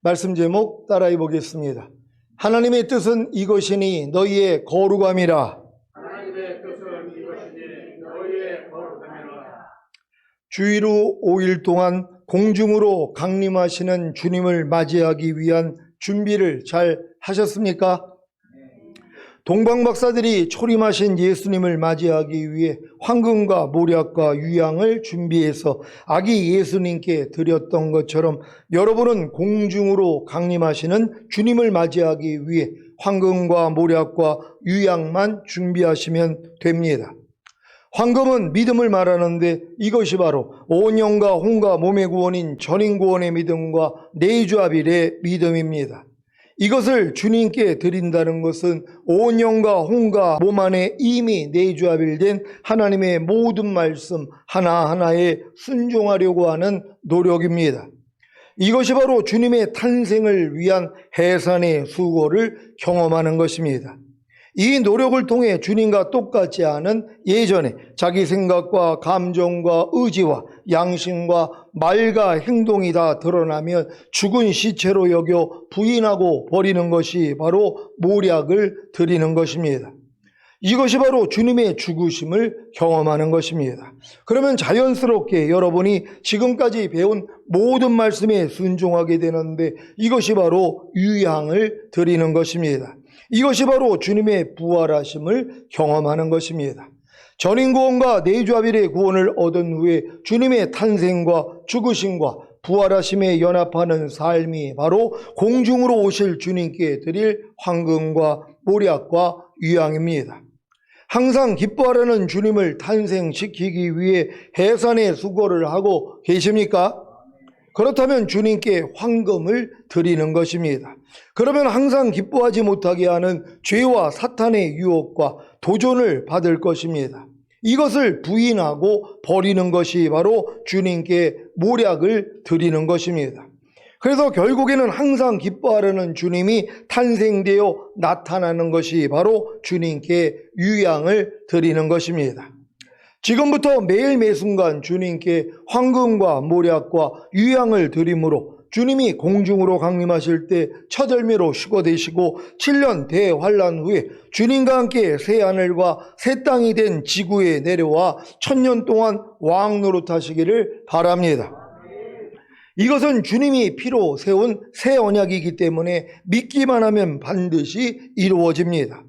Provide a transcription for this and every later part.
말씀 제목 따라해 보겠습니다. 하나님의 뜻은 이것이니 너희의 거룩함이라. 하나님의 뜻은 이것이니 너희의 거룩함이라. 주의로 5일 동안 공중으로 강림하시는 주님을 맞이하기 위한 준비를 잘 하셨습니까? 동방박사들이 초림하신 예수님을 맞이하기 위해 황금과 모략과 유향을 준비해서 아기 예수님께 드렸던 것처럼 여러분은 공중으로 강림하시는 주님을 맞이하기 위해 황금과 모략과 유향만 준비하시면 됩니다. 황금은 믿음을 말하는데 이것이 바로 온 영과 혼과 몸의 구원인 전인구원의 믿음과 내주합일의 믿음입니다. 이것을 주님께 드린다는 것은 온 영과 혼과 몸 안에 이미 내주합일된 하나님의 모든 말씀 하나하나에 순종하려고 하는 노력입니다. 이것이 바로 주님의 탄생을 위한 해산의 수고를 경험하는 것입니다. 이 노력을 통해 주님과 똑같지 않은 예전에 자기 생각과 감정과 의지와 양심과 말과 행동이 다 드러나면 죽은 시체로 여겨 부인하고 버리는 것이 바로 모략을 드리는 것입니다. 이것이 바로 주님의 죽으심을 경험하는 것입니다. 그러면 자연스럽게 여러분이 지금까지 배운 모든 말씀에 순종하게 되는데 이것이 바로 유향을 드리는 것입니다. 이것이 바로 주님의 부활하심을 경험하는 것입니다. 전인구원과 내주합일의 구원을 얻은 후에 주님의 탄생과 죽으심과 부활하심에 연합하는 삶이 바로 공중으로 오실 주님께 드릴 황금과 모략과 유향입니다. 항상 기뻐하라는 주님을 탄생시키기 위해 해산의 수고를 하고 계십니까? 그렇다면 주님께 황금을 드리는 것입니다. 그러면 항상 기뻐하지 못하게 하는 죄와 사탄의 유혹과 도전을 받을 것입니다. 이것을 부인하고 버리는 것이 바로 주님께 모략을 드리는 것입니다. 그래서 결국에는 항상 기뻐하라는 주님이 탄생되어 나타나는 것이 바로 주님께 유향을 드리는 것입니다. 지금부터 매일 매순간 주님께 황금과 모략과 유향을 드림으로 주님이 공중으로 강림하실 때 첫 열매로 휴거되시고 7년 대환란 후에 주님과 함께 새 하늘과 새 땅이 된 지구에 내려와 1000년 동안 왕 노릇하시기를 바랍니다. 이것은 주님이 피로 세운 새 언약이기 때문에 믿기만 하면 반드시 이루어집니다.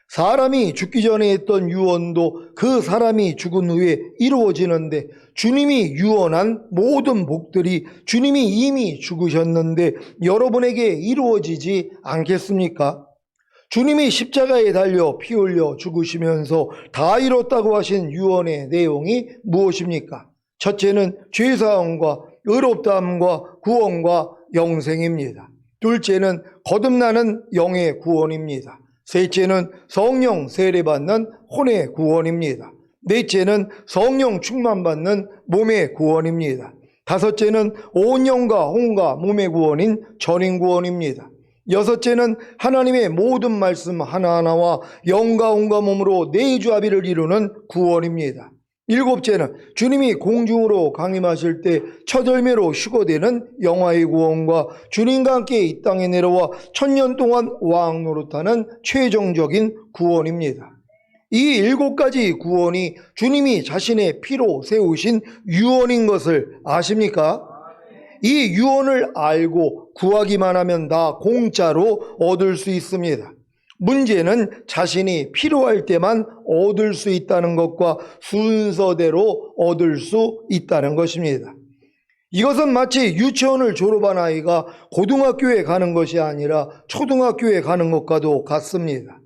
사람이 죽기 전에 했던 유언도 그 사람이 죽은 후에 이루어지는데 주님이 유언한 모든 복들이 주님이 이미 죽으셨는데 여러분에게 이루어지지 않겠습니까? 주님이 십자가에 달려 피 흘려 죽으시면서 다 이뤘다고 하신 유언의 내용이 무엇입니까? 첫째는 죄사함과 의롭다함과 구원과 영생입니다. 둘째는 거듭나는 영의 구원입니다. 셋째는 성령 세례받는 혼의 구원입니다. 넷째는 성령 충만받는 몸의 구원입니다. 다섯째는 온 영과 혼과 몸의 구원인 전인 구원입니다. 여섯째는 하나님의 모든 말씀 하나하나와 영과 혼과 몸으로 내주합일을 이루는 구원입니다. 일곱째는 주님이 공중으로 강림하실 때 첫 열매로 휴거되는 영화의 구원과 주님과 함께 이 땅에 내려와 1000년 동안 왕 노릇하는 최종적인 구원입니다. 이 7가지 구원이 주님이 자신의 피로 세우신 유언인 것을 아십니까? 이 유언을 알고 구하기만 하면 다 공짜로 얻을 수 있습니다. 문제는 자신이 필요할 때만 얻을 수 있다는 것과 순서대로 얻을 수 있다는 것입니다. 이것은 마치 유치원을 졸업한 아이가 고등학교에 가는 것이 아니라 초등학교에 가는 것과도 같습니다.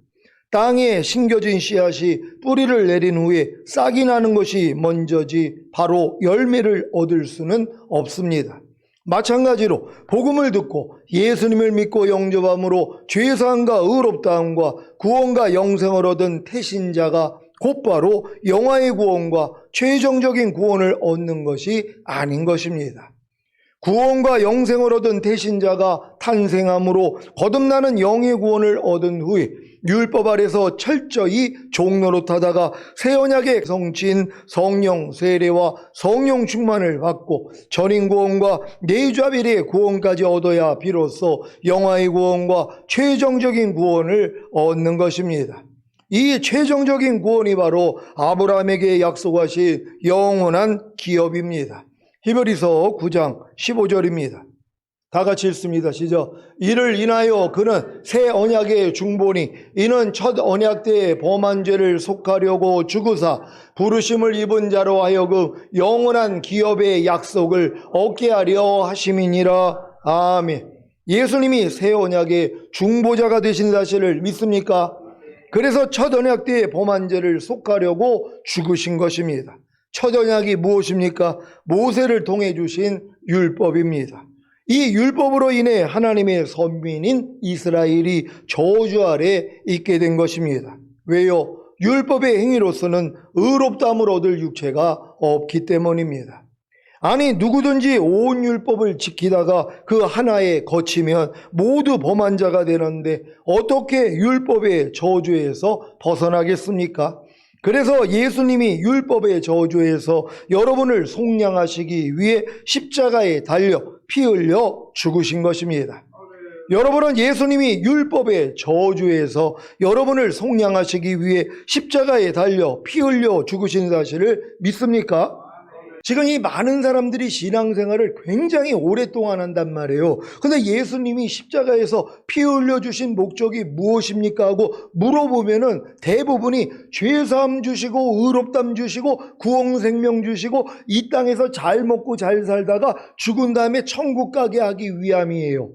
땅에 심겨진 씨앗이 뿌리를 내린 후에 싹이 나는 것이 먼저지 바로 열매를 얻을 수는 없습니다. 마찬가지로 복음을 듣고 예수님을 믿고 영접함으로 죄사함과 의롭다함과 구원과 영생을 얻은 태신자가 곧바로 영화의 구원과 최종적인 구원을 얻는 것이 아닌 것입니다. 구원과 영생을 얻은 태신자가 탄생함으로 거듭나는 영의 구원을 얻은 후에 율법 아래서 철저히 종노릇하다가 새 언약의 성취인 성령 세례와 성령 충만을 받고 전인 구원과 내주아벨의 구원까지 얻어야 비로소 영화의 구원과 최종적인 구원을 얻는 것입니다. 이 최종적인 구원이 바로 아브라함에게 약속하신 영원한 기업입니다. 히브리서 9장 15절입니다. 다 같이 읽습니다. 시작. 이를 인하여 그는 새 언약의 중보니 이는 첫 언약 때의 범한 죄를 속하려고 죽으사 부르심을 입은 자로 하여금 영원한 기업의 약속을 얻게 하려 하심이니라. 아멘. 예수님이 새 언약의 중보자가 되신 사실을 믿습니까? 그래서 첫 언약 때의 범한 죄를 속하려고 죽으신 것입니다. 첫 언약이 무엇입니까? 모세를 통해 주신 율법입니다. 이 율법으로 인해 하나님의 선민인 이스라엘이 저주 아래 있게 된 것입니다. 왜요? 율법의 행위로서는 의롭다함을 얻을 육체가 없기 때문입니다. 아니 누구든지 온 율법을 지키다가 그 하나에 거치면 모두 범한 자가 되는데 어떻게 율법의 저주에서 벗어나겠습니까? 그래서 예수님이 율법의 저주에서 여러분을 속량하시기 위해 십자가에 달려 피 흘려 죽으신 것입니다. 여러분은 예수님이 율법의 저주에서 여러분을 속량하시기 위해 십자가에 달려 피 흘려 죽으신 사실을 믿습니까? 지금 이 많은 사람들이 신앙생활을 굉장히 오랫동안 한단 말이에요. 근데 예수님이 십자가에서 피 흘려주신 목적이 무엇입니까? 하고 물어보면은 대부분이 죄사함 주시고 의롭담 주시고 구원생명 주시고 이 땅에서 잘 먹고 잘 살다가 죽은 다음에 천국 가게 하기 위함이에요.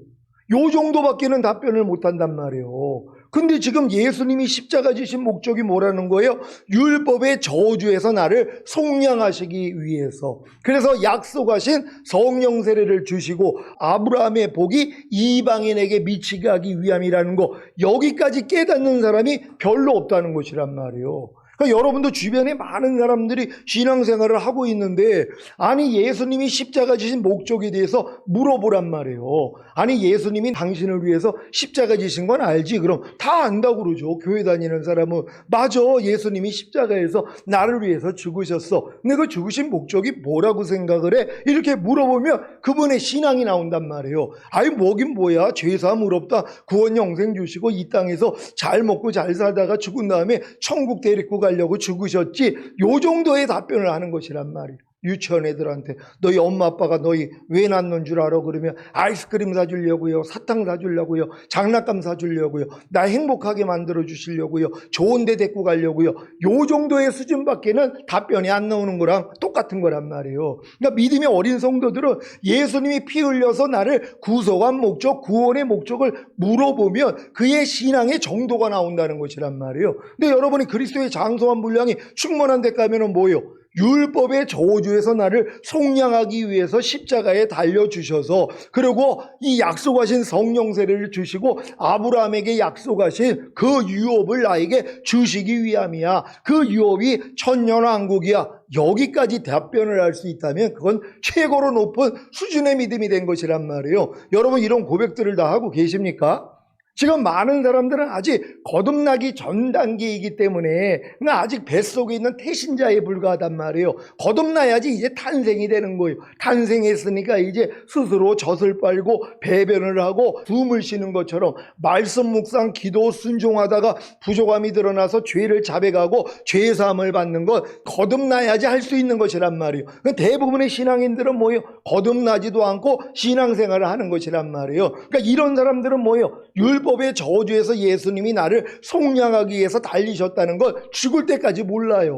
요 정도밖에는 답변을 못한단 말이에요. 근데 지금 예수님이 십자가 지신 목적이 뭐라는 거예요? 율법의 저주에서 나를 속량하시기 위해서. 그래서 약속하신 성령 세례를 주시고 아브라함의 복이 이방인에게 미치게 하기 위함이라는 거, 여기까지 깨닫는 사람이 별로 없다는 것이란 말이에요. 그러니까 여러분도 주변에 많은 사람들이 신앙생활을 하고 있는데 아니 예수님이 십자가 지신 목적에 대해서 물어보란 말이에요. 아니 예수님이 당신을 위해서 십자가 지신 건 알지? 그럼 다 안다고 그러죠. 교회 다니는 사람은 맞아, 예수님이 십자가에서 나를 위해서 죽으셨어. 근데 그 죽으신 목적이 뭐라고 생각을 해? 이렇게 물어보면 그분의 신앙이 나온단 말이에요. 아이 뭐긴 뭐야, 죄사함 의롭다 구원 영생 주시고 이 땅에서 잘 먹고 잘 살다가 죽은 다음에 천국 데리고 가려고 죽으셨지. 요 정도의 답변을 하는 것이란 말이에요. 유치원 애들한테 너희 엄마 아빠가 너희 왜 낳는 줄 알아? 그러면 아이스크림 사주려고요, 사탕 사주려고요, 장난감 사주려고요, 나 행복하게 만들어 주시려고요, 좋은 데 데리고 가려고요. 요 정도의 수준밖에는 답변이 안 나오는 거랑 똑같은 거란 말이에요. 그러니까 믿음이 어린 성도들은 예수님이 피 흘려서 나를 구속한 목적, 구원의 목적을 물어보면 그의 신앙의 정도가 나온다는 것이란 말이에요. 근데 여러분이 그리스도의 장성한 분량이 충만한 데 가면은 뭐예요? 율법의 저주에서 나를 속량하기 위해서 십자가에 달려주셔서, 그리고 이 약속하신 성령 세례를 주시고 아브라함에게 약속하신 그 유업을 나에게 주시기 위함이야. 그 유업이 천년왕국이야. 여기까지 답변을 할 수 있다면 그건 최고로 높은 수준의 믿음이 된 것이란 말이에요. 여러분 이런 고백들을 다 하고 계십니까? 지금 많은 사람들은 아직 거듭나기 전 단계이기 때문에 아직 뱃속에 있는 태신자에 불과하단 말이에요. 거듭나야지 이제 탄생이 되는 거예요. 탄생했으니까 이제 스스로 젖을 빨고 배변을 하고 숨을 쉬는 것처럼 말씀 묵상 기도 순종하다가 부족함이 드러나서 죄를 자백하고 죄사함을 받는 것, 거듭나야지 할 수 있는 것이란 말이에요. 대부분의 신앙인들은 뭐예요? 거듭나지도 않고 신앙생활을 하는 것이란 말이에요. 그러니까 이런 사람들은 뭐예요? 율법의 저주에서 예수님이 나를 속량하기 위해서 달리셨다는 걸 죽을 때까지 몰라요.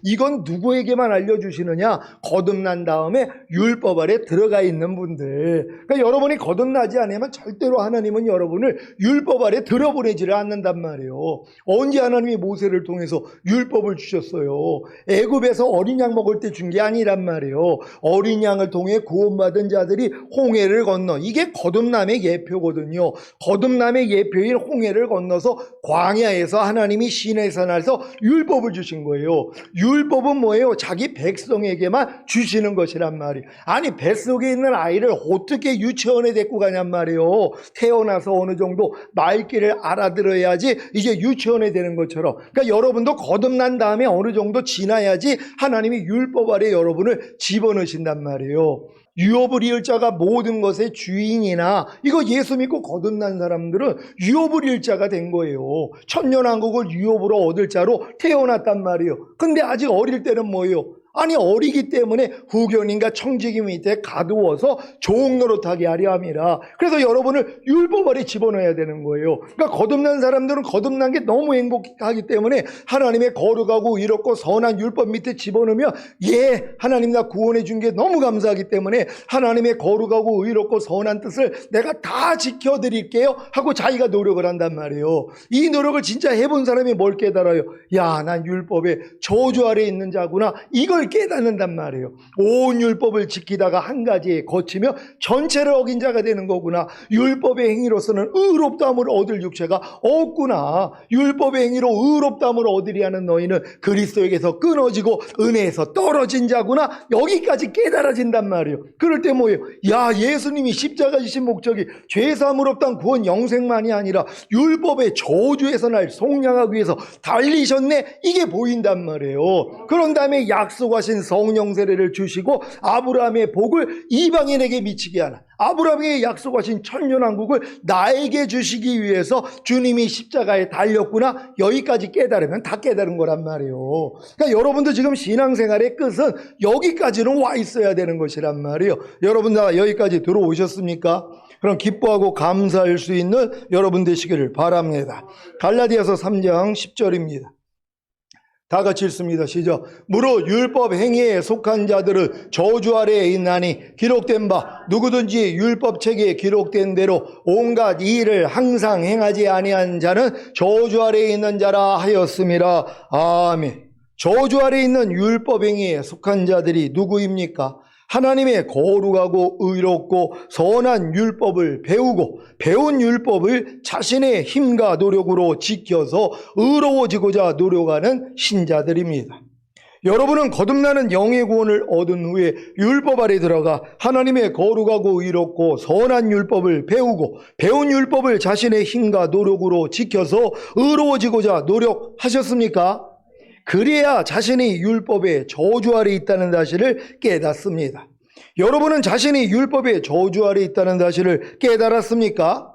이건 누구에게만 알려주시느냐? 거듭난 다음에 율법 아래 들어가 있는 분들. 그러니까 여러분이 거듭나지 않으면 절대로 하나님은 여러분을 율법 아래 들어보내지를 않는단 말이에요. 언제 하나님이 모세를 통해서 율법을 주셨어요? 애굽에서 어린 양 먹을 때 준 게 아니란 말이에요. 어린 양을 통해 구원받은 자들이 홍해를 건너, 이게 거듭남의 예표거든요. 거듭남의 하나님의 예표인 홍해를 건너서 광야에서 하나님이 시내산에서 율법을 주신 거예요. 율법은 뭐예요? 자기 백성에게만 주시는 것이란 말이에요. 아니, 뱃속에 있는 아이를 어떻게 유치원에 데리고 가냔 말이에요. 태어나서 어느 정도 말귀를 알아들어야지 이제 유치원에 되는 것처럼. 그러니까 여러분도 거듭난 다음에 어느 정도 지나야지 하나님이 율법 아래 여러분을 집어넣으신단 말이에요. 유업을 이을 자가 모든 것의 주인이나, 이거 예수 믿고 거듭난 사람들은 유업을 이을 자가 된 거예요. 천년왕국을 유업으로 얻을 자로 태어났단 말이에요. 근데 아직 어릴 때는 뭐예요? 아니, 어리기 때문에 후견인과 청지기 밑에 가두어서 종 노릇하게 하려 함이라. 그래서 여러분을 율법 아래 집어넣어야 되는 거예요. 그러니까 거듭난 사람들은 거듭난 게 너무 행복하기 때문에 하나님의 거룩하고 의롭고 선한 율법 밑에 집어넣으면, 예, 하나님 나 구원해 준 게 너무 감사하기 때문에 하나님의 거룩하고 의롭고 선한 뜻을 내가 다 지켜드릴게요 하고 자기가 노력을 한단 말이에요. 이 노력을 진짜 해본 사람이 뭘 깨달아요? 야, 난 율법의 저주 아래 있는 자구나, 이걸 깨닫는단 말이에요. 온 율법을 지키다가 한 가지에 거치며 전체를 어긴 자가 되는 거구나. 율법의 행위로서는 의롭다함을 얻을 육체가 없구나. 율법의 행위로 의롭다함을 얻으리 하는 너희는 그리스도에게서 끊어지고 은혜에서 떨어진 자구나. 여기까지 깨달아진단 말이에요. 그럴 때 뭐예요? 야, 예수님이 십자가 지신 목적이 죄사함을 없단 구원 영생만이 아니라 율법의 저주에서 날 속량하기 위해서 달리셨네, 이게 보인단 말이에요. 그런 다음에 약속하신 성령 세례를 주시고 아브라함의 복을 이방인에게 미치게 하는, 아브라함에게 약속하신 천년왕국을 나에게 주시기 위해서 주님이 십자가에 달렸구나. 여기까지 깨달으면 다 깨달은 거란 말이에요. 그러니까 여러분도 지금 신앙생활의 끝은 여기까지는 와 있어야 되는 것이란 말이에요. 여러분 다 여기까지 들어오셨습니까? 그럼 기뻐하고 감사할 수 있는 여러분 되시기를 바랍니다. 갈라디아서 3장 10절입니다. 다 같이 읽습니다. 시작. 무릇 율법 행위에 속한 자들은 저주 아래에 있나니 기록된 바 누구든지 율법책에 기록된 대로 온갖 이 일을 항상 행하지 아니한 자는 저주 아래에 있는 자라 하였음이라. 아멘. 저주 아래에 있는 율법 행위에 속한 자들이 누구입니까? 하나님의 거룩하고 의롭고 선한 율법을 배우고 배운 율법을 자신의 힘과 노력으로 지켜서 의로워지고자 노력하는 신자들입니다. 여러분은 거듭나는 영의 구원을 얻은 후에 율법 아래 들어가 하나님의 거룩하고 의롭고 선한 율법을 배우고 배운 율법을 자신의 힘과 노력으로 지켜서 의로워지고자 노력하셨습니까? 그래야 자신이 율법의 저주 아래 있다는 사실을 깨닫습니다. 여러분은 자신이 율법의 저주 아래 있다는 사실을 깨달았습니까?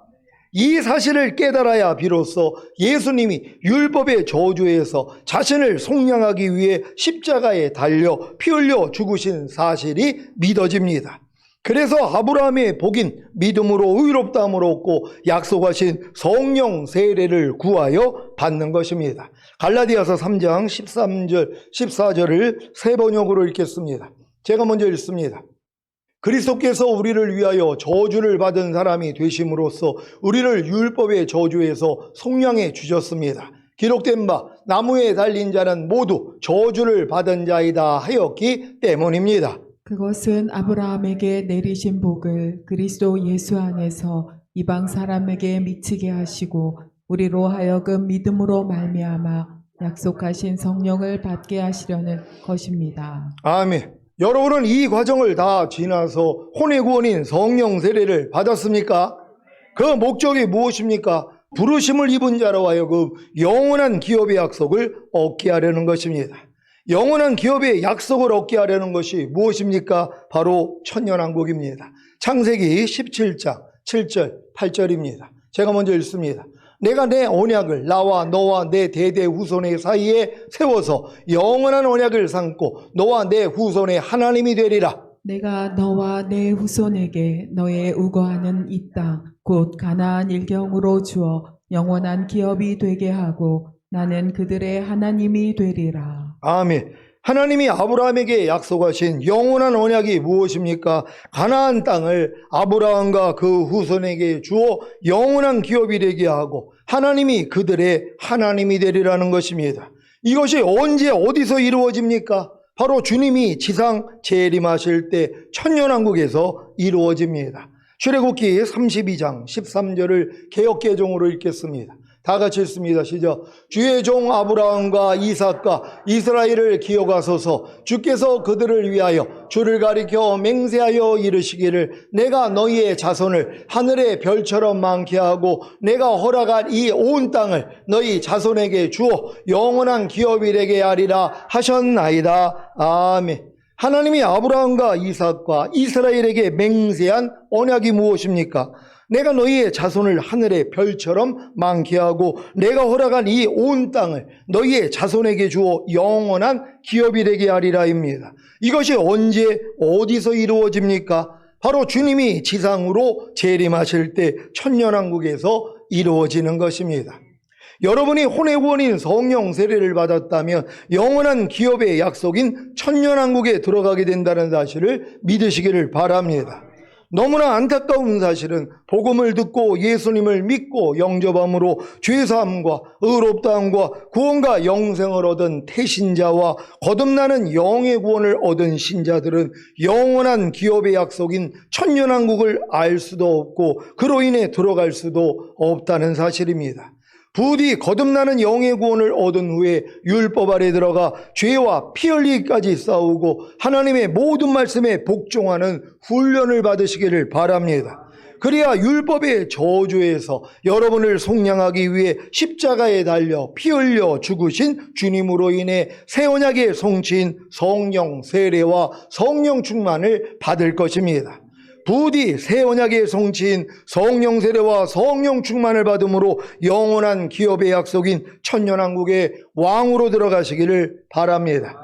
이 사실을 깨달아야 비로소 예수님이 율법의 저주에서 자신을 속량하기 위해 십자가에 달려 피 흘려 죽으신 사실이 믿어집니다. 그래서 아브라함의 복인 믿음으로 의롭다함을 얻고 약속하신 성령 세례를 구하여 받는 것입니다. 갈라디아서 3장 13절, 14절을 세 번역으로 읽겠습니다. 제가 먼저 읽습니다. 그리스도께서 우리를 위하여 저주를 받은 사람이 되심으로써 우리를 율법의 저주에서 속량해 주셨습니다. 기록된 바 나무에 달린 자는 모두 저주를 받은 자이다 하였기 때문입니다. 그것은 아브라함에게 내리신 복을 그리스도 예수 안에서 이방 사람에게 미치게 하시고 우리로 하여금 믿음으로 말미암아 약속하신 성령을 받게 하시려는 것입니다. 아멘. 여러분은 이 과정을 다 지나서 혼의 구원인 성령 세례를 받았습니까? 그 목적이 무엇입니까? 부르심을 입은 자로 하여금 영원한 기업의 약속을 얻게 하려는 것입니다. 영원한 기업의 약속을 얻게 하려는 것이 무엇입니까? 바로 천년왕국입니다. 창세기 17장 7절 8절입니다. 제가 먼저 읽습니다. 내가 내 언약을 나와 너와 내 대대 후손의 사이에 세워서 영원한 언약을 삼고 너와 내 후손의 하나님이 되리라. 내가 너와 내 후손에게 너의 우거하는 이 땅 곧 가나안 일경으로 주어 영원한 기업이 되게 하고 나는 그들의 하나님이 되리라. 아멘. 하나님이 아브라함에게 약속하신 영원한 언약이 무엇입니까? 가나안 땅을 아브라함과 그 후손에게 주어 영원한 기업이 되게 하고 하나님이 그들의 하나님이 되리라는 것입니다. 이것이 언제 어디서 이루어집니까? 바로 주님이 지상 재림하실 때 천년왕국에서 이루어집니다. 출애굽기 32장 13절을 개역개정으로 읽겠습니다. 다 같이 읽습니다. 시작. 주의 종 아브라함과 이삭과 이스라엘을 기억하소서. 주께서 그들을 위하여 주를 가리켜 맹세하여 이르시기를 내가 너희의 자손을 하늘의 별처럼 많게 하고 내가 허락한 이 온 땅을 너희 자손에게 주어 영원한 기업이 되게 하리라 하셨나이다. 아멘. 하나님이 아브라함과 이삭과 이스라엘에게 맹세한 언약이 무엇입니까? 내가 너희의 자손을 하늘의 별처럼 많게 하고 내가 허락한 이 온 땅을 너희의 자손에게 주어 영원한 기업이 되게 하리라입니다. 이것이 언제 어디서 이루어집니까? 바로 주님이 지상으로 재림하실 때 천년왕국에서 이루어지는 것입니다. 여러분이 혼의 구원인 성령 세례를 받았다면 영원한 기업의 약속인 천년왕국에 들어가게 된다는 사실을 믿으시기를 바랍니다. 너무나 안타까운 사실은 복음을 듣고 예수님을 믿고 영접함으로 죄사함과 의롭다함과 구원과 영생을 얻은 태신자와 거듭나는 영의 구원을 얻은 신자들은 영원한 기업의 약속인 천년왕국을 알 수도 없고 그로 인해 들어갈 수도 없다는 사실입니다. 부디 거듭나는 영의 구원을 얻은 후에 율법 아래 들어가 죄와 피 흘리기까지 싸우고 하나님의 모든 말씀에 복종하는 훈련을 받으시기를 바랍니다. 그래야 율법의 저주에서 여러분을 속량하기 위해 십자가에 달려 피 흘려 죽으신 주님으로 인해 새 언약의 성취인 성령 세례와 성령 충만을 받을 것입니다. 부디 새 언약의 성취인 성령 세례와 성령 충만을 받음으로 영원한 기업의 약속인 천년왕국의 왕으로 들어가시기를 바랍니다.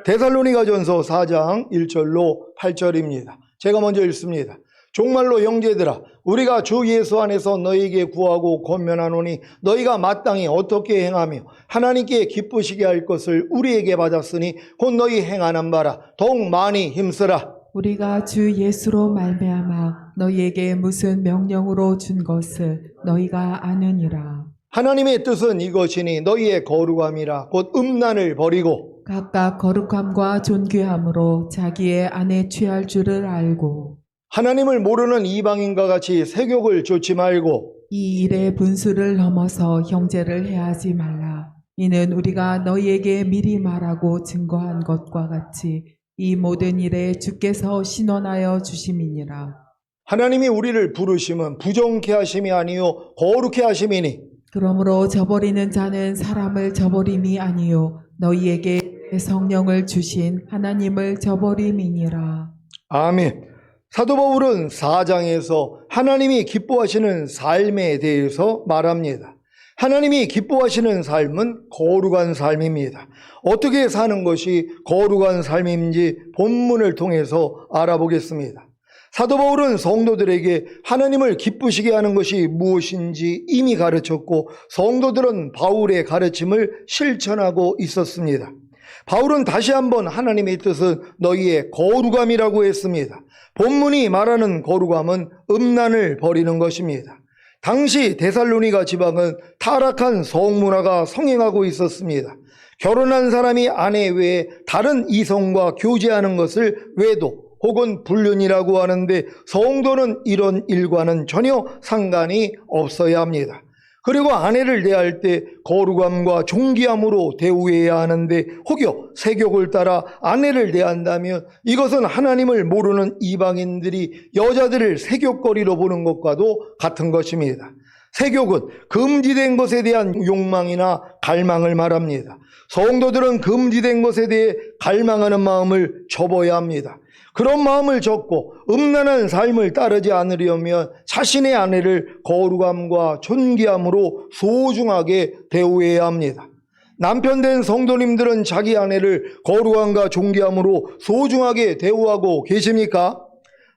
데살로니가전서 4장 1절로 8절입니다. 제가 먼저 읽습니다. 종말로 형제들아 우리가 주 예수 안에서 너희에게 구하고 권면하노니 너희가 마땅히 어떻게 행하며 하나님께 기쁘시게 할 것을 우리에게 받았으니 곧 너희 행하는 바라 더욱 많이 힘쓰라. 우리가 주 예수로 말미암아 너희에게 무슨 명령으로 준 것을 너희가 아느니라. 하나님의 뜻은 이것이니 너희의 거룩함이라 곧 음란을 버리고 각각 거룩함과 존귀함으로 자기의 안에 취할 줄을 알고 하나님을 모르는 이방인과 같이 세욕을 좇지 말고 이 일의 분수를 넘어서 형제를 해하지 말라. 이는 우리가 너희에게 미리 말하고 증거한 것과 같이 이 모든 일에 주께서 신원하여 주심이니라. 하나님이 우리를 부르심은 부정케 하심이 아니요 거룩케 하심이니 그러므로 저버리는 자는 사람을 저버림이 아니요 너희에게 성령을 주신 하나님을 저버림이니라. 아멘. 사도 바울은 4장에서 하나님이 기뻐하시는 삶에 대해서 말합니다. 하나님이 기뻐하시는 삶은 거룩한 삶입니다. 어떻게 사는 것이 거룩한 삶인지 본문을 통해서 알아보겠습니다. 사도 바울은 성도들에게 하나님을 기쁘시게 하는 것이 무엇인지 이미 가르쳤고 성도들은 바울의 가르침을 실천하고 있었습니다. 바울은 다시 한번 하나님의 뜻은 너희의 거룩함이라고 했습니다. 본문이 말하는 거룩함은 음란을 버리는 것입니다. 당시 데살로니가 지방은 타락한 성문화가 성행하고 있었습니다. 결혼한 사람이 아내 외에 다른 이성과 교제하는 것을 외도 혹은 불륜이라고 하는데 성도는 이런 일과는 전혀 상관이 없어야 합니다. 그리고 아내를 대할 때 거룩함과 존귀함으로 대우해야 하는데 혹여 세욕을 따라 아내를 대한다면 이것은 하나님을 모르는 이방인들이 여자들을 세욕거리로 보는 것과도 같은 것입니다. 세욕은 금지된 것에 대한 욕망이나 갈망을 말합니다. 성도들은 금지된 것에 대해 갈망하는 마음을 접어야 합니다. 그런 마음을 접고 음란한 삶을 따르지 않으려면 자신의 아내를 거룩함과 존귀함으로 소중하게 대우해야 합니다. 남편 된 성도님들은 자기 아내를 거룩함과 존귀함으로 소중하게 대우하고 계십니까?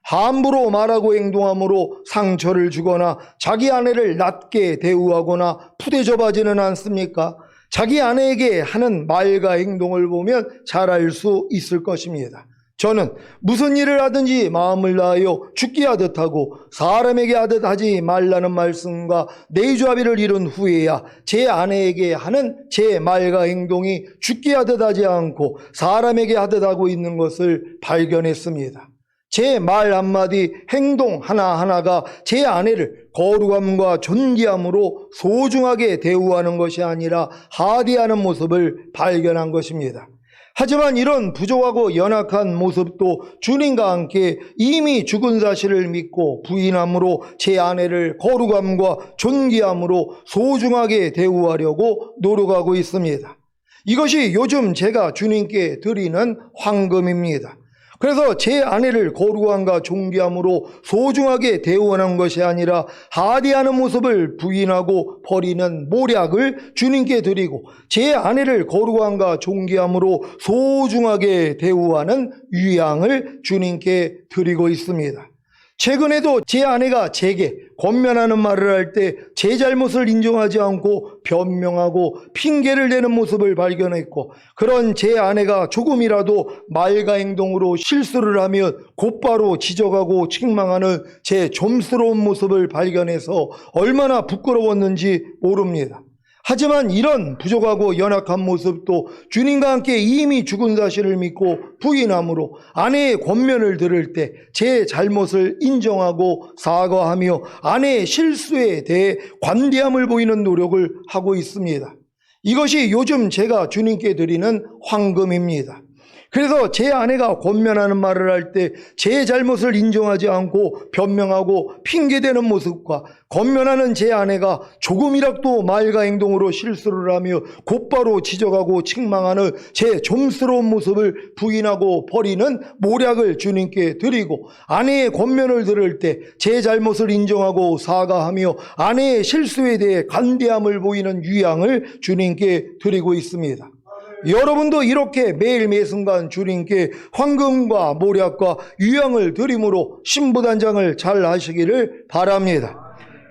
함부로 말하고 행동함으로 상처를 주거나 자기 아내를 낮게 대우하거나 푸대접하지는 않습니까? 자기 아내에게 하는 말과 행동을 보면 잘 알 수 있을 것입니다. 저는 무슨 일을 하든지 마음을 다하여 죽게 하듯 하고 사람에게 하듯 하지 말라는 말씀과 내주합의를 이룬 후에야 제 아내에게 하는 제 말과 행동이 죽게 하듯 하지 않고 사람에게 하듯 하고 있는 것을 발견했습니다. 제 말 한마디, 행동 하나하나가 제 아내를 거룩함과 존귀함으로 소중하게 대우하는 것이 아니라 하대하는 모습을 발견한 것입니다. 하지만 이런 부족하고 연약한 모습도 주님과 함께 이미 죽은 사실을 믿고 부인함으로 제 아내를 거룩함과 존귀함으로 소중하게 대우하려고 노력하고 있습니다. 이것이 요즘 제가 주님께 드리는 황금입니다. 그래서 제 아내를 거룩함과 존귀함으로 소중하게 대우하는 것이 아니라 하대하는 모습을 부인하고 버리는 모략을 주님께 드리고 제 아내를 거룩함과 존귀함으로 소중하게 대우하는 유향을 주님께 드리고 있습니다. 최근에도 제 아내가 제게 권면하는 말을 할 때 제 잘못을 인정하지 않고 변명하고 핑계를 대는 모습을 발견했고, 그런 제 아내가 조금이라도 말과 행동으로 실수를 하면 곧바로 지적하고 책망하는 제 좀스러운 모습을 발견해서 얼마나 부끄러웠는지 모릅니다. 하지만 이런 부족하고 연약한 모습도 주님과 함께 이미 죽은 사실을 믿고 부인함으로 아내의 권면을 들을 때 제 잘못을 인정하고 사과하며 아내의 실수에 대해 관대함을 보이는 노력을 하고 있습니다. 이것이 요즘 제가 주님께 드리는 황금입니다. 그래서 제 아내가 권면하는 말을 할 때 제 잘못을 인정하지 않고 변명하고 핑계대는 모습과 권면하는 제 아내가 조금이라도 말과 행동으로 실수를 하며 곧바로 지적하고 책망하는 제 좀스러운 모습을 부인하고 버리는 모략을 주님께 드리고, 아내의 권면을 들을 때 제 잘못을 인정하고 사과하며 아내의 실수에 대해 관대함을 보이는 유향을 주님께 드리고 있습니다. 여러분도 이렇게 매일 매순간 주님께 황금과 모략과 유향을 드림으로 신부단장을 잘 하시기를 바랍니다.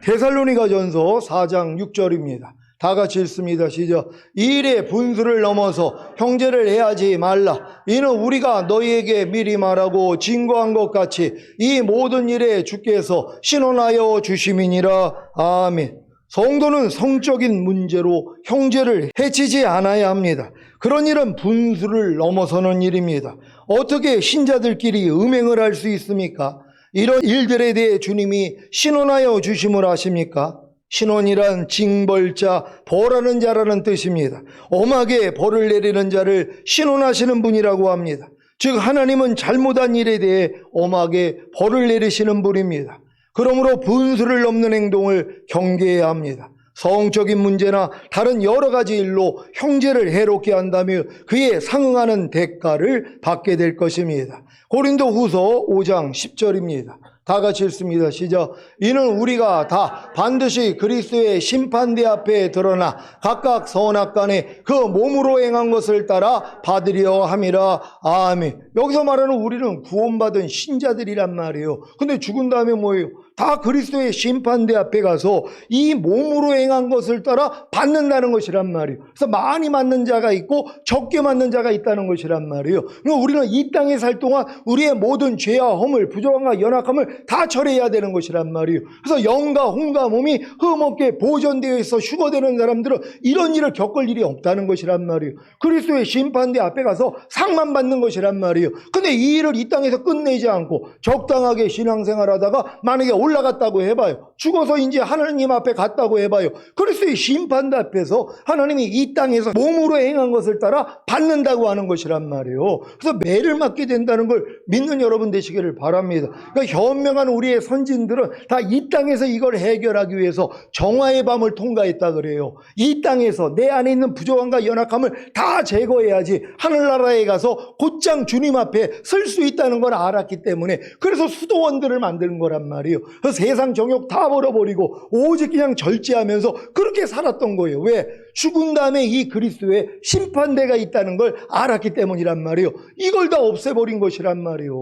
데살로니가전서 4장 6절입니다. 다 같이 읽습니다. 시작. 이 일의 분수를 넘어서 형제를 해하지 말라. 이는 우리가 너희에게 미리 말하고 증거한 것 같이 이 모든 일에 주께서 신원하여 주심이니라. 아멘. 성도는 성적인 문제로 형제를 해치지 않아야 합니다. 그런 일은 분수를 넘어서는 일입니다. 어떻게 신자들끼리 음행을 할 수 있습니까? 이런 일들에 대해 주님이 신원하여 주심을 아십니까? 신원이란 징벌자, 벌하는 자라는 뜻입니다. 엄하게 벌을 내리는 자를 신원하시는 분이라고 합니다. 즉 하나님은 잘못한 일에 대해 엄하게 벌을 내리시는 분입니다. 그러므로 분수를 넘는 행동을 경계해야 합니다. 성적인 문제나 다른 여러 가지 일로 형제를 해롭게 한다면 그에 상응하는 대가를 받게 될 것입니다. 고린도후서 5장 10절입니다. 다 같이 읽습니다. 시작. 이는 우리가 다 반드시 그리스도의 심판대 앞에 드러나 각각 선악간에 그 몸으로 행한 것을 따라 받으려 함이라. 아멘. 여기서 말하는 우리는 구원받은 신자들이란 말이에요. 근데 죽은 다음에 뭐예요? 다 그리스도의 심판대 앞에 가서 이 몸으로 행한 것을 따라 받는다는 것이란 말이에요. 그래서 많이 맞는 자가 있고 적게 맞는 자가 있다는 것이란 말이에요. 그러니까 우리는 이 땅에 살 동안 우리의 모든 죄와 허물, 부족함과 연약함을 다 처리해야 되는 것이란 말이에요. 그래서 영과 혼과 몸이 흠없게 보존되어 있어 휴거되는 사람들은 이런 일을 겪을 일이 없다는 것이란 말이에요. 그리스도의 심판대 앞에 가서 상만 받는 것이란 말이에요. 근데 이 일을 이 땅에서 끝내지 않고 적당하게 신앙생활하다가 만약에 올라갔다고 해봐요. 죽어서 이제 하나님 앞에 갔다고 해봐요. 그리스도의 심판대 앞에서 하나님이 이 땅에서 몸으로 행한 것을 따라 받는다고 하는 것이란 말이에요. 그래서 매를 맞게 된다는 걸 믿는 여러분 되시기를 바랍니다. 그러니까 현명한 우리의 선진들은 다 이 땅에서 이걸 해결하기 위해서 정화의 밤을 통과했다 그래요. 이 땅에서 내 안에 있는 부족함과 연약함을 다 제거해야지 하늘나라에 가서 곧장 주님 앞에 설 수 있다는 걸 알았기 때문에, 그래서 수도원들을 만드는 거란 말이에요. 그래서 세상 정욕 다 버려버리고 오직 그냥 절제하면서 그렇게 살았던 거예요. 왜? 죽은 다음에 이 그리스도의 심판대가 있다는 걸 알았기 때문이란 말이에요. 이걸 다 없애버린 것이란 말이에요.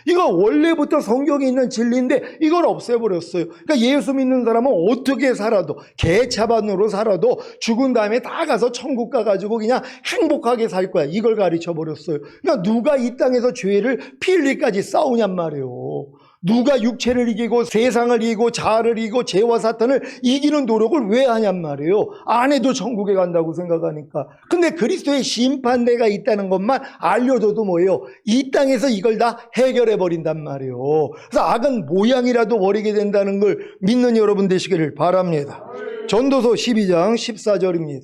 이거 원래부터 성경에 있는 진리인데 이걸 없애버렸어요. 그러니까 예수 믿는 사람은 어떻게 살아도, 개차반으로 살아도 죽은 다음에 다 가서 천국 가가지고 그냥 행복하게 살 거야. 이걸 가르쳐버렸어요. 그러니까 누가 이 땅에서 죄를 피 흘리기까지 싸우냔 말이에요. 누가 육체를 이기고 세상을 이기고 자아를 이기고 죄와 사탄을 이기는 노력을 왜 하냔 말이에요. 안 해도 천국에 간다고 생각하니까. 근데 그리스도의 심판대가 있다는 것만 알려줘도 뭐예요? 이 땅에서 이걸 다 해결해 버린단 말이에요. 그래서 악은 모양이라도 버리게 된다는 걸 믿는 여러분 되시기를 바랍니다. 전도서 12장 14절입니다.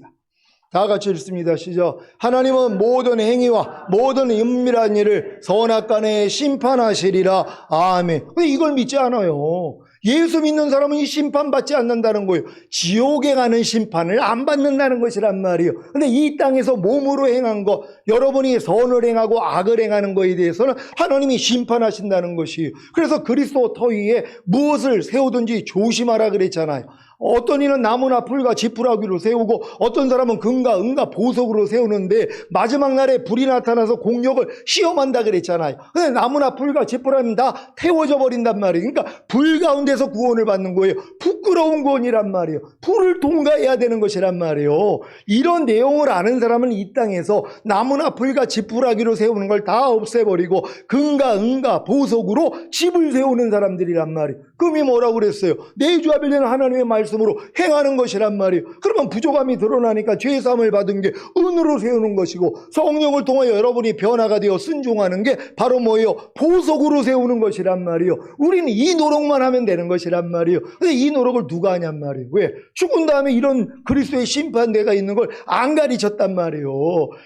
다 같이 읽습니다. 시작. 하나님은 모든 행위와 모든 은밀한 일을 선악간에 심판하시리라. 아멘. 근데 이걸 믿지 않아요. 예수 믿는 사람은 이 심판받지 않는다는 거예요. 지옥에 가는 심판을 안 받는다는 것이란 말이에요. 근데 이 땅에서 몸으로 행한 거, 여러분이 선을 행하고 악을 행하는 거에 대해서는 하나님이 심판하신다는 것이에요. 그래서 그리스도 터 위에 무엇을 세우든지 조심하라 그랬잖아요. 어떤 이는 나무나 풀과 지푸라기로 세우고 어떤 사람은 금과 은과 보석으로 세우는데 마지막 날에 불이 나타나서 공력을 시험한다 그랬잖아요. 근데 나무나 풀과 지푸라기는 다 태워져 버린단 말이에요. 그러니까 불 가운데서 구원을 받는 거예요. 부끄러운 구원이란 말이에요. 불을 통과해야 되는 것이란 말이에요. 이런 내용을 아는 사람은 이 땅에서 나무나 풀과 지푸라기로 세우는 걸 다 없애버리고 금과 은과 보석으로 집을 세우는 사람들이란 말이에요. 금이 뭐라고 그랬어요? 내주하빌리는 하나님의 말씀으로 행하는 것이란 말이에요. 그러면 부족함이 드러나니까 죄사함을 받은 게 은으로 세우는 것이고 성령을 통하여 여러분이 변화가 되어 순종하는 게 바로 뭐예요? 보석으로 세우는 것이란 말이에요. 우리는 이 노력만 하면 되는 것이란 말이에요. 근데 이 노력을 누가 하냔 말이에요. 왜? 죽은 다음에 이런 그리스도의 심판대가 있는 걸 안 가르쳤단 말이에요.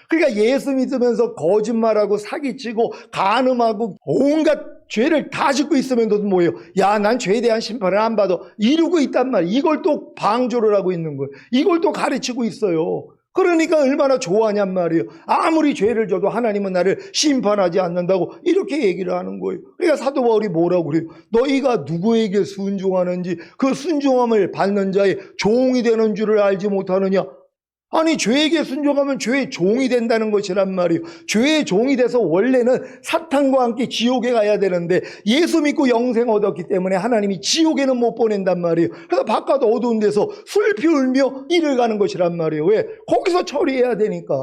그러니까 예수 믿으면서 거짓말하고 사기치고 간음하고 온갖 죄를 다 짓고 있으면서도 뭐예요? 야, 난 죄에 대한 심판을 안 받아. 이러고 있단 말이에요. 이걸 또 방조를 하고 있는 거예요. 이걸 또 가르치고 있어요. 그러니까 얼마나 좋아하냔 말이에요. 아무리 죄를 져도 하나님은 나를 심판하지 않는다고 이렇게 얘기를 하는 거예요. 그러니까 사도 바울이 뭐라고 그래요? 너희가 누구에게 순종하는지 그 순종함을 받는 자의 종이 되는 줄을 알지 못하느냐? 아니, 죄에게 순종하면 죄의 종이 된다는 것이란 말이에요. 죄의 종이 돼서 원래는 사탄과 함께 지옥에 가야 되는데 예수 믿고 영생 얻었기 때문에 하나님이 지옥에는 못 보낸단 말이에요. 그래서 바깥 어두운 데서 슬피 울며 일을 가는 것이란 말이에요. 왜? 거기서 처리해야 되니까.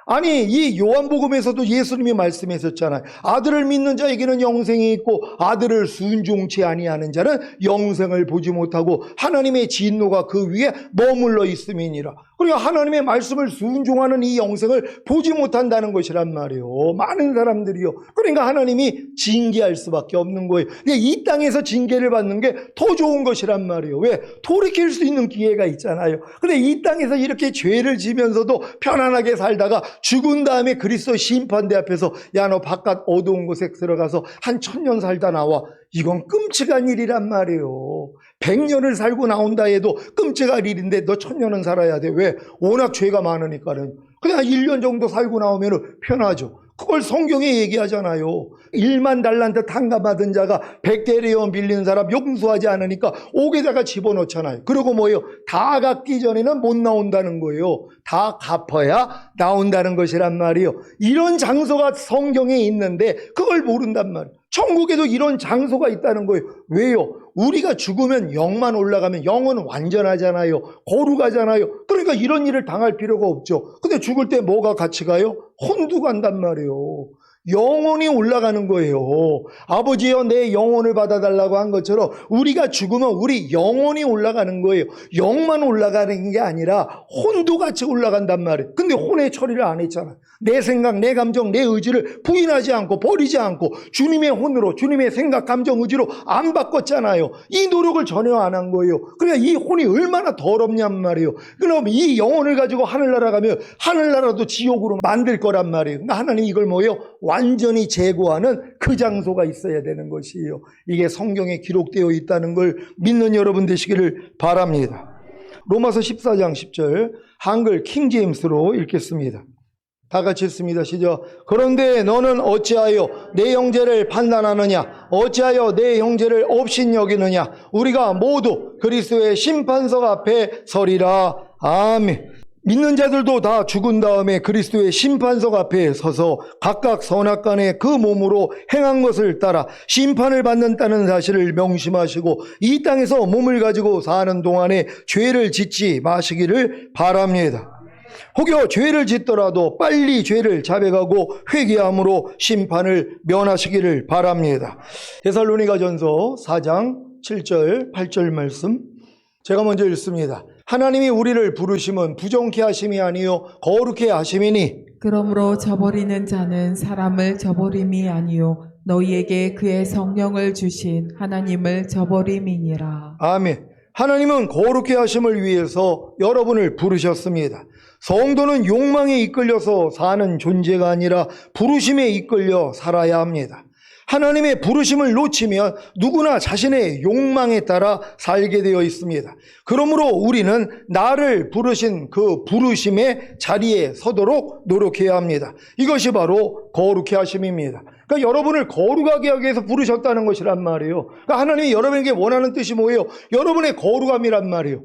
아니, 이 요한복음에서도 예수님이 말씀하셨잖아요. 아들을 믿는 자에게는 영생이 있고 아들을 순종치 아니하는 자는 영생을 보지 못하고 하나님의 진노가 그 위에 머물러 있음이니라. 그러니까 하나님의 말씀을 순종하는 이 영생을 보지 못한다는 것이란 말이에요. 많은 사람들이요. 그러니까 하나님이 징계할 수밖에 없는 거예요. 근데 이 땅에서 징계를 받는 게 더 좋은 것이란 말이에요. 왜? 돌이킬 수 있는 기회가 있잖아요. 근데 이 땅에서 이렇게 죄를 지면서도 편안하게 살다가 죽은 다음에 그리스도 심판대 앞에서 야, 너 바깥 어두운 곳에 들어가서 한 1000년 살다 나와. 이건 끔찍한 일이란 말이에요. 100년을 살고 나온다 해도 끔찍한 일인데 너 1000년은 살아야 돼. 왜? 워낙 죄가 많으니까는. 그냥 1년 정도 살고 나오면 편하죠. 그걸 성경에 얘기하잖아요. 1만 달란트 탕감받은 자가 100대리온 빌린 사람 용서하지 않으니까 옥에다가 집어넣잖아요. 그리고 뭐예요? 다 갚기 전에는 못 나온다는 거예요. 다 갚아야 나온다는 것이란 말이에요. 이런 장소가 성경에 있는데 그걸 모른단 말이에요. 천국에도 이런 장소가 있다는 거예요. 왜요? 우리가 죽으면 영만 올라가면 영은 완전하잖아요. 거룩하잖아요. 그러니까 이런 일을 당할 필요가 없죠. 근데 죽을 때 뭐가 같이 가요? 혼두 간단 말이에요. 영혼이 올라가는 거예요. 아버지여 내 영혼을 받아달라고 한 것처럼 우리가 죽으면 우리 영혼이 올라가는 거예요. 영만 올라가는 게 아니라 혼도 같이 올라간단 말이에요. 근데 혼의 처리를 안 했잖아요. 내 생각, 내 감정, 내 의지를 부인하지 않고 버리지 않고 주님의 혼으로 주님의 생각, 감정, 의지로 안 바꿨잖아요. 이 노력을 전혀 안 한 거예요. 그러니까 이 혼이 얼마나 더럽냔 말이에요. 그럼 이 영혼을 가지고 하늘나라 가면 하늘나라도 지옥으로 만들 거란 말이에요. 그러니까 하나님 이걸 뭐예요? 완전히 제거하는 그 장소가 있어야 되는 것이에요. 이게 성경에 기록되어 있다는 걸 믿는 여러분 되시기를 바랍니다. 로마서 14장 10절 한글 킹제임스로 읽겠습니다. 다 같이 읽습니다. 시작. 그런데 너는 어찌하여 내 형제를 판단하느냐? 어찌하여 내 형제를 업신여기느냐? 우리가 모두 그리스도의 심판석 앞에 서리라. 아멘. 믿는 자들도 다 죽은 다음에 그리스도의 심판석 앞에 서서 각각 선악간에 그 몸으로 행한 것을 따라 심판을 받는다는 사실을 명심하시고 이 땅에서 몸을 가지고 사는 동안에 죄를 짓지 마시기를 바랍니다. 혹여 죄를 짓더라도 빨리 죄를 자백하고 회개함으로 심판을 면하시기를 바랍니다. 데살로니가전서 4장 7절 8절 말씀 제가 먼저 읽습니다. 하나님이 우리를 부르심은 부정케 하심이 아니요 거룩케 하심이니 그러므로 저버리는 자는 사람을 저버림이 아니요 너희에게 그의 성령을 주신 하나님을 저버림이니라. 아멘. 하나님은 거룩케 하심을 위해서 여러분을 부르셨습니다. 성도는 욕망에 이끌려서 사는 존재가 아니라 부르심에 이끌려 살아야 합니다. 하나님의 부르심을 놓치면 누구나 자신의 욕망에 따라 살게 되어 있습니다. 그러므로 우리는 나를 부르신 그 부르심의 자리에 서도록 노력해야 합니다. 이것이 바로 거룩케 하심입니다. 그러니까 여러분을 거룩하게 하기 위해서 부르셨다는 것이란 말이에요. 그러니까 하나님이 여러분에게 원하는 뜻이 뭐예요? 여러분의 거룩함이란 말이에요.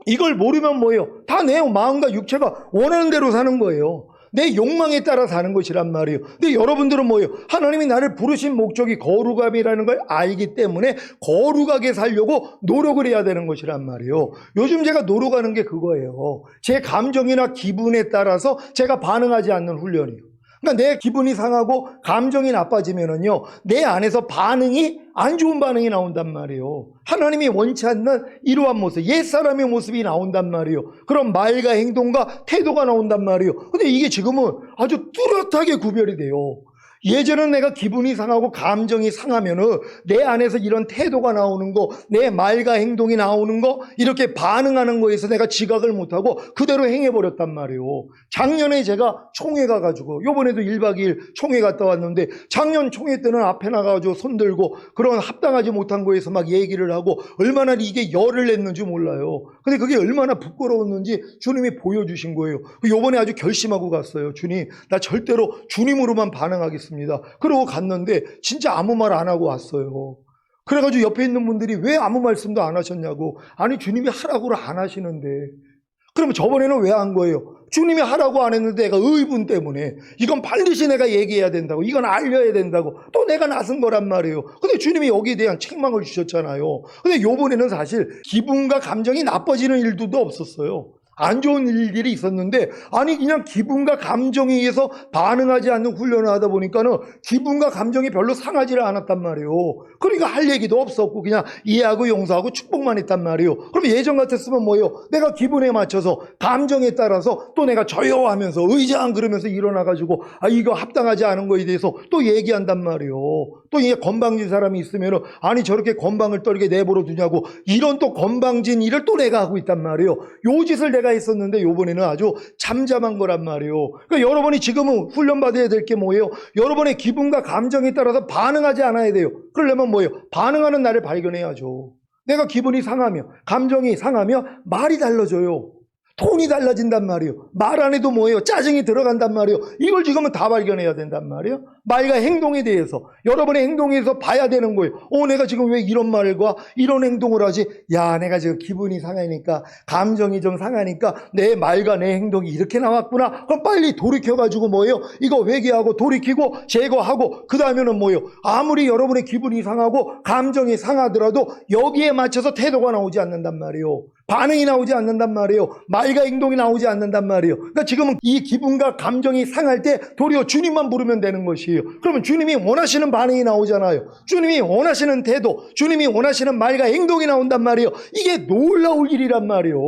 이걸 모르면 뭐예요? 다 내 마음과 육체가 원하는 대로 사는 거예요. 내 욕망에 따라 사는 것이란 말이에요. 근데 여러분들은 뭐예요? 하나님이 나를 부르신 목적이 거룩함이라는 걸 알기 때문에 거룩하게 살려고 노력을 해야 되는 것이란 말이에요. 요즘 제가 노력하는 게 그거예요. 제 감정이나 기분에 따라서 제가 반응하지 않는 훈련이에요. 그러니까 내 기분이 상하고 감정이 나빠지면은요, 내 안에서 반응이 안 좋은 반응이 나온단 말이에요. 하나님이 원치 않는 이러한 모습, 옛사람의 모습이 나온단 말이에요. 그런 말과 행동과 태도가 나온단 말이에요. 근데 이게 지금은 아주 뚜렷하게 구별이 돼요. 예전은 내가 기분이 상하고 감정이 상하면은 내 안에서 이런 태도가 나오는 거, 내 말과 행동이 나오는 거, 이렇게 반응하는 거에서 내가 지각을 못하고 그대로 행해버렸단 말이에요. 작년에 제가 총회 가가지고, 요번에도 1박 2일 총회 갔다 왔는데, 작년 총회 때는 앞에 나가가지고 손들고 그런 합당하지 못한 거에서 막 얘기를 하고 얼마나 이게 열을 냈는지 몰라요. 근데 그게 얼마나 부끄러웠는지 주님이 보여주신 거예요. 요번에 아주 결심하고 갔어요. 주님, 나 절대로 주님으로만 반응하겠습니다. 그러고 갔는데 진짜 아무 말 안 하고 왔어요. 그래가지고 옆에 있는 분들이 왜 아무 말씀도 안 하셨냐고. 아니 주님이 하라고를 안 하시는데. 그러면 저번에는 왜 한 거예요? 주님이 하라고 안 했는데 내가 의분 때문에 이건 반드시 내가 얘기해야 된다고, 이건 알려야 된다고 또 내가 나선 거란 말이에요. 근데 주님이 여기에 대한 책망을 주셨잖아요. 근데 요번에는 사실 기분과 감정이 나빠지는 일도 없었어요. 안 좋은 일들이 있었는데, 아니 그냥 기분과 감정에 의해서 반응하지 않는 훈련을 하다 보니까는 기분과 감정이 별로 상하지를 않았단 말이에요. 그러니까 할 얘기도 없었고 그냥 이해하고 용서하고 축복만 했단 말이에요. 그럼 예전 같았으면 뭐예요? 내가 기분에 맞춰서 감정에 따라서 또 내가 저요 하면서 의장 그러면서 일어나가지고 이거 합당하지 않은 거에 대해서 또 얘기한단 말이에요. 또 이게 건방진 사람이 있으면은 아니 저렇게 건방을 떨게 내버려 두냐고, 이런 또 건방진 일을 또 내가 하고 있단 말이에요. 요 짓을 내가 했었는데 요번에는 아주 잠잠한 거란 말이에요. 그러니까 여러분이 지금은 훈련받아야 될 게 뭐예요? 여러분의 기분과 감정에 따라서 반응하지 않아야 돼요. 그러려면 뭐예요? 반응하는 나를 발견해야죠. 내가 기분이 상하며 감정이 상하며 말이 달라져요. 톤이 달라진단 말이에요. 말 안 해도 뭐예요? 짜증이 들어간단 말이에요. 이걸 지금은 다 발견해야 된단 말이에요. 말과 행동에 대해서, 여러분의 행동에 대해서 봐야 되는 거예요. 내가 지금 왜 이런 말과 이런 행동을 하지? 야, 내가 지금 기분이 상하니까, 감정이 좀 상하니까 내 말과 내 행동이 이렇게 나왔구나. 그럼 빨리 돌이켜가지고 뭐예요? 이거 회개하고 돌이키고 제거하고, 그 다음에는 뭐예요? 아무리 여러분의 기분이 상하고 감정이 상하더라도 여기에 맞춰서 태도가 나오지 않는단 말이에요. 반응이 나오지 않는단 말이에요. 말과 행동이 나오지 않는단 말이에요. 그러니까 지금은 이 기분과 감정이 상할 때 도리어 주님만 부르면 되는 것이에요. 그러면 주님이 원하시는 반응이 나오잖아요. 주님이 원하시는 태도, 주님이 원하시는 말과 행동이 나온단 말이에요. 이게 놀라울 일이란 말이에요.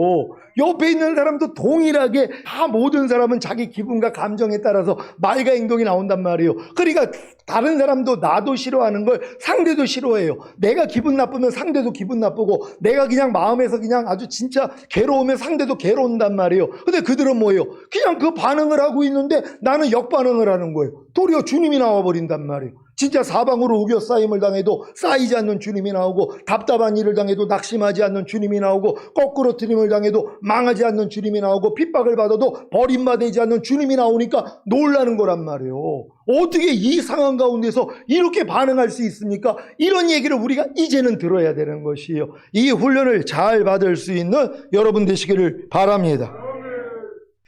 옆에 있는 사람도 동일하게 다 모든 사람은 자기 기분과 감정에 따라서 말과 행동이 나온단 말이에요. 그러니까 다른 사람도 나도 싫어하는 걸 상대도 싫어해요. 내가 기분 나쁘면 상대도 기분 나쁘고, 내가 그냥 마음에서 그냥 아주 진짜 괴로우면 상대도 괴로운단 말이에요. 근데 그들은 뭐예요? 그냥 그 반응을 하고 있는데 나는 역반응을 하는 거예요. 도리어 주님이 나와버린단 말이에요. 진짜 사방으로 우겨싸임을 당해도 쌓이지 않는 주님이 나오고, 답답한 일을 당해도 낙심하지 않는 주님이 나오고, 거꾸로 트림을 당해도 망하지 않는 주님이 나오고, 핍박을 받아도 버림받지 않는 주님이 나오니까 놀라는 거란 말이에요. 어떻게 이 상황 가운데서 이렇게 반응할 수 있습니까? 이런 얘기를 우리가 이제는 들어야 되는 것이에요. 이 훈련을 잘 받을 수 있는 여러분 되시기를 바랍니다.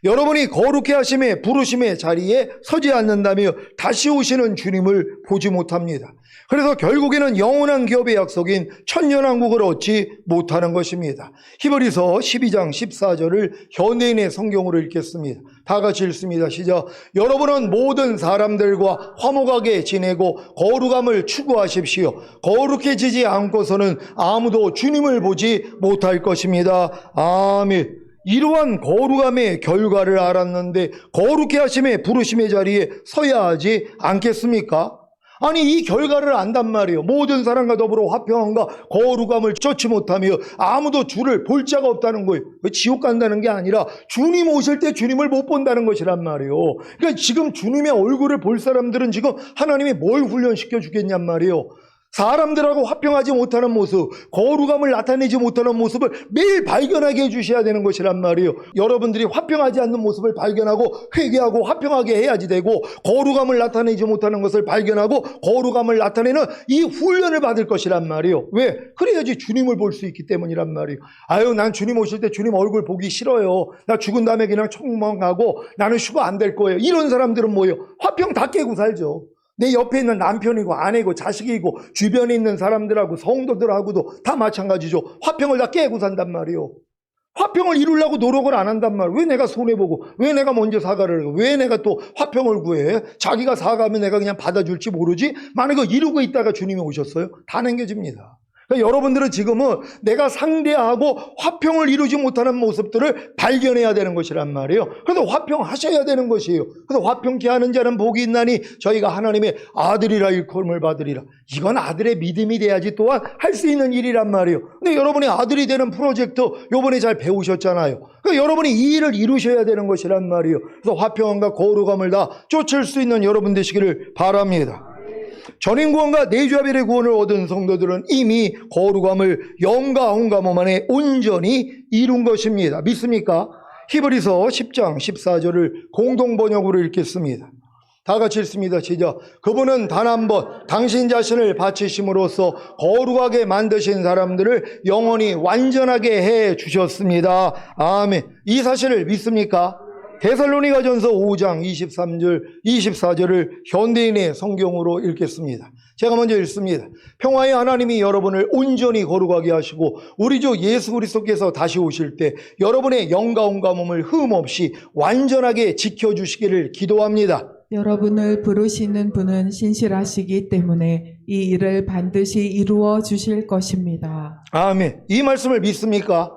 여러분이 거룩해 하심의 부르심의 자리에 서지 않는다며 다시 오시는 주님을 보지 못합니다. 그래서 결국에는 영원한 기업의 약속인 천년왕국을 얻지 못하는 것입니다. 히브리서 12장 14절을 현대인의 성경으로 읽겠습니다. 다 같이 읽습니다. 시작. 여러분은 모든 사람들과 화목하게 지내고 거룩함을 추구하십시오. 거룩해지지 않고서는 아무도 주님을 보지 못할 것입니다. 아멘. 이러한 거룩함의 결과를 알았는데 거룩해 하심의 부르심의 자리에 서야 하지 않겠습니까? 아니 이 결과를 안단 말이에요. 모든 사람과 더불어 화평함과 거룩함을 쫓지 못하며 아무도 주를 볼 자가 없다는 거예요. 지옥 간다는 게 아니라 주님 오실 때 주님을 못 본다는 것이란 말이에요. 그러니까 지금 주님의 얼굴을 볼 사람들은 지금 하나님이 뭘 훈련시켜 주겠냔 말이에요. 사람들하고 화평하지 못하는 모습, 거룩함을 나타내지 못하는 모습을 매일 발견하게 해주셔야 되는 것이란 말이에요. 여러분들이 화평하지 않는 모습을 발견하고 회개하고 화평하게 해야지 되고, 거룩함을 나타내지 못하는 것을 발견하고 거룩함을 나타내는 이 훈련을 받을 것이란 말이에요. 왜? 그래야지 주님을 볼 수 있기 때문이란 말이에요. 아유, 난 주님 오실 때 주님 얼굴 보기 싫어요. 나 죽은 다음에 그냥 천국 가고 나는 휴가 안 될 거예요. 이런 사람들은 뭐예요? 화평 다 깨고 살죠. 내 옆에 있는 남편이고 아내고 자식이고 주변에 있는 사람들하고 성도들하고도 다 마찬가지죠. 화평을 다 깨고 산단 말이에요. 화평을 이루려고 노력을 안 한단 말이에요. 왜 내가 손해보고, 왜 내가 먼저 사과를 하고, 왜 내가 또 화평을 구해? 자기가 사과하면 내가 그냥 받아줄지 모르지? 만약에 이러고 있다가 주님이 오셨어요? 다 남겨집니다. 그러니까 여러분들은 지금은 내가 상대하고 화평을 이루지 못하는 모습들을 발견해야 되는 것이란 말이에요. 그래서 화평하셔야 되는 것이에요. 그래서 화평케 하는 자는 복이 있나니 저희가 하나님의 아들이라 일컬음을 받으리라. 이건 아들의 믿음이 돼야지 또한 할 수 있는 일이란 말이에요. 근데 여러분이 아들이 되는 프로젝트 요번에 잘 배우셨잖아요. 그러니까 여러분이 이 일을 이루셔야 되는 것이란 말이에요. 그래서 화평함과 거룩함을 다 쫓을 수 있는 여러분 되시기를 바랍니다. 전인구원과 내주아벨의 구원을 얻은 성도들은 이미 거룩함을 영과 온감함 안에 온전히 이룬 것입니다. 믿습니까? 히브리서 10장 14절을 공동번역으로 읽겠습니다. 다 같이 읽습니다. 시작. 그분은 단 한 번 당신 자신을 바치심으로써 거룩하게 만드신 사람들을 영원히 완전하게 해 주셨습니다. 아멘. 이 사실을 믿습니까? 데살로니가전서 5장 23절, 24절을 현대인의 성경으로 읽겠습니다. 제가 먼저 읽습니다. 평화의 하나님이 여러분을 온전히 거룩하게 하시고 우리 주 예수 그리스도께서 다시 오실 때 여러분의 영과 온감함을 흠없이 완전하게 지켜주시기를 기도합니다. 여러분을 부르시는 분은 신실하시기 때문에 이 일을 반드시 이루어 주실 것입니다. 아멘. 이 말씀을 믿습니까?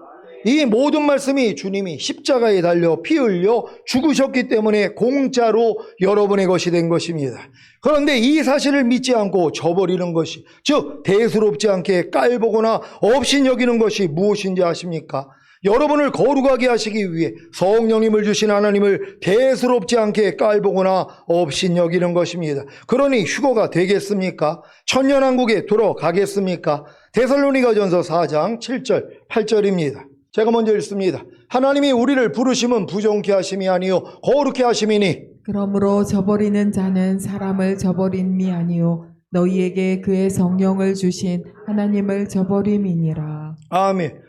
이 모든 말씀이 주님이 십자가에 달려 피 흘려 죽으셨기 때문에 공짜로 여러분의 것이 된 것입니다. 그런데 이 사실을 믿지 않고 저버리는 것이, 즉 대수롭지 않게 깔보거나 없인 여기는 것이 무엇인지 아십니까? 여러분을 거룩하게 하시기 위해 성령님을 주신 하나님을 대수롭지 않게 깔보거나 없인 여기는 것입니다. 그러니 휴거가 되겠습니까? 천년왕국에 들어가겠습니까? 데살로니가전서 4장 7절 8절입니다. 제가 먼저 읽습니다. 하나님이 우리를 부르심은 부정케 하심이 아니요 거룩케 하심이니, 그러므로 저버리는 자는 사람을 저버림이 아니요 너희에게 그의 성령을 주신 하나님을 저버림이니라. 아멘.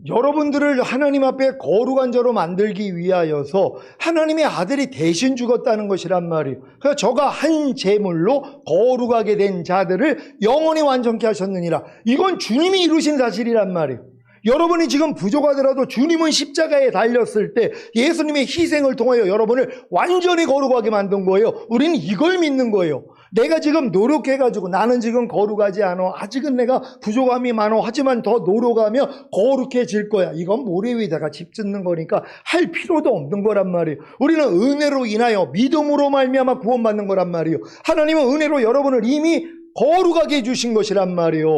여러분들을 하나님 앞에 거룩한 자로 만들기 위하여서 하나님의 아들이 대신 죽었다는 것이란 말이에요. 그래서 저가 한 제물로 거룩하게 된 자들을 영원히 완전케 하셨느니라. 이건 주님이 이루신 사실이란 말이에요. 여러분이 지금 부족하더라도 주님은 십자가에 달렸을 때 예수님의 희생을 통하여 여러분을 완전히 거룩하게 만든 거예요. 우리는 이걸 믿는 거예요. 내가 지금 노력해가지고 나는 지금 거룩하지 않아. 아직은 내가 부족함이 많아. 하지만 더 노력하면 거룩해질 거야. 이건 모래 위에다가 집 짓는 거니까 할 필요도 없는 거란 말이에요. 우리는 은혜로 인하여 믿음으로 말미암아 구원받는 거란 말이에요. 하나님은 은혜로 여러분을 이미 거룩하게 해주신 것이란 말이에요.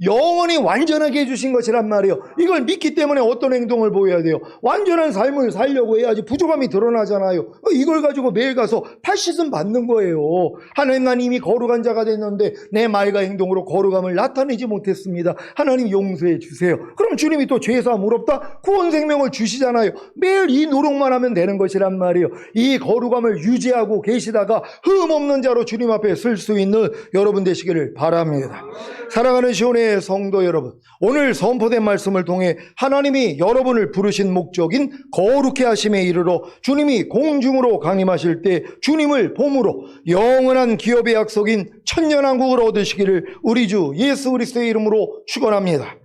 영원히 완전하게 해주신 것이란 말이에요. 이걸 믿기 때문에 어떤 행동을 보여야 돼요? 완전한 삶을 살려고 해야지 부족함이 드러나잖아요. 이걸 가지고 매일 가서 팔씨름 받는 거예요. 하나님, 난 이미 거룩한 자가 됐는데 내 말과 행동으로 거룩함을 나타내지 못했습니다. 하나님 용서해 주세요. 그럼 주님이 또 죄사함 의롭다 구원 생명을 주시잖아요. 매일 이 노력만 하면 되는 것이란 말이에요. 이 거룩함을 유지하고 계시다가 흠없는 자로 주님 앞에 설 수 있는 여러분 되시기를 바랍니다. 사랑하는 시온의 하나님의 성도 여러분, 오늘 선포된 말씀을 통해 하나님이 여러분을 부르신 목적인 거룩해 하심에 이르러 주님이 공중으로 강림하실 때 주님을 봄으로 영원한 기업의 약속인 천년왕국을 얻으시기를 우리 주 예수 그리스도의 이름으로 축원합니다.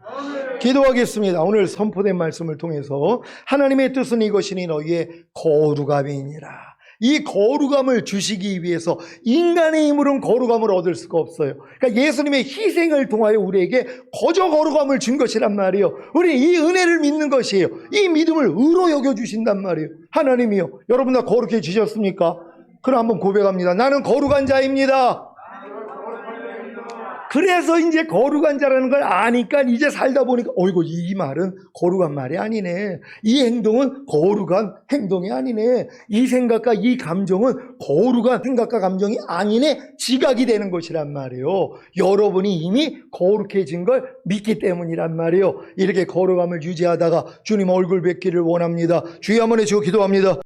기도하겠습니다. 오늘 선포된 말씀을 통해서 하나님의 뜻은 이것이니 너희의 거룩함이니라. 이 거룩함을 주시기 위해서 인간의 힘으로는 거룩함을 얻을 수가 없어요. 그러니까 예수님의 희생을 통하여 우리에게 거저 거룩함을 준 것이란 말이에요. 우리 이 은혜를 믿는 것이에요. 이 믿음을 의로 여겨주신단 말이에요. 하나님이요, 여러분 다 거룩해지셨습니까? 그럼 한번 고백합니다. 나는 거룩한 자입니다. 그래서 이제 거룩한 자라는 걸 아니까 이제 살다 보니까 어이구, 이 말은 거룩한 말이 아니네. 이 행동은 거룩한 행동이 아니네. 이 생각과 이 감정은 거룩한 생각과 감정이 아니네. 지각이 되는 것이란 말이에요. 여러분이 이미 거룩해진 걸 믿기 때문이란 말이에요. 이렇게 거룩함을 유지하다가 주님 얼굴 뵙기를 원합니다. 주여 한번 해주고 기도합니다.